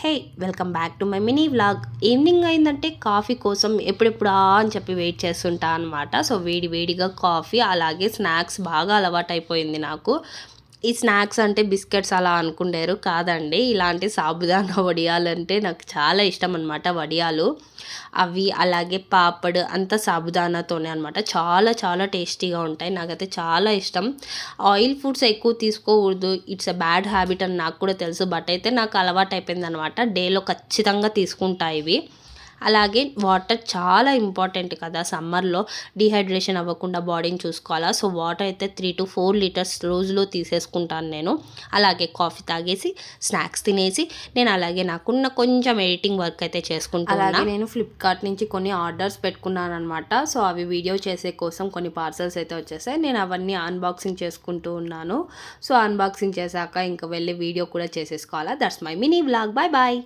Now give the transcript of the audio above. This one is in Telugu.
Hey welcome back to my mini vlog. Evening అయిందంటే కాఫీ కోసం ఎప్పుడెప్పుడా అని చెప్పి వెయిట్ చేస్తుంటా అనమాట. సో వేడి వేడిగా కాఫీ అలాగే స్నాక్స్ బాగా అలవాటైపోయింది నాకు. ఈ స్నాక్స్ అంటే బిస్కెట్స్ అలా అనుకుంటారు, కాదండి. ఇలాంటి సాబుదానా వడియాలంటే నాకు చాలా ఇష్టం అనమాట. వడియాలు అవి అలాగే పాపడ్ అంతా సాబుదానాతోనే అనమాట. చాలా చాలా టేస్టీగా ఉంటాయి. నాకైతే చాలా ఇష్టం. ఆయిల్ ఫుడ్స్ ఎక్కువ తీసుకోకూడదు, ఇట్స్ ఎ బ్యాడ్ హ్యాబిట్ అని నాకు కూడా తెలుసు. బట్ అయితే నాకు అలవాటు అయిపోయింది అనమాట. డేలో ఖచ్చితంగా తీసుకుంటా ఇవి. అలాగే వాటర్ చాలా ఇంపార్టెంట్ కదా సమ్మర్లో. డీహైడ్రేషన్ అవ్వకుండా బాడీని చూసుకోవాలా. సో వాటర్ అయితే 3 to 4 లీటర్స్ రోజులో తీసేసుకుంటాను నేను. అలాగే కాఫీ తాగేసి స్నాక్స్ తినేసి నేను అలాగే నాకున్న కొంచెం ఎడిటింగ్ వర్క్ అయితే చేసుకుంటాను. అలాగే నేను ఫ్లిప్కార్ట్ నుంచి కొన్ని ఆర్డర్స్ పెట్టుకున్నాను అనమాట. సో అవి వీడియో చేసే కోసం కొన్ని పార్సల్స్ అయితే వచ్చేసాయి. నేను అవన్నీ అన్బాక్సింగ్ చేసుకుంటూ ఉన్నాను. సో అన్బాక్సింగ్ చేశాక ఇంకా వెళ్ళి వీడియో కూడా చేసేసుకోవాలా. That's my mini vlog. Bye bye.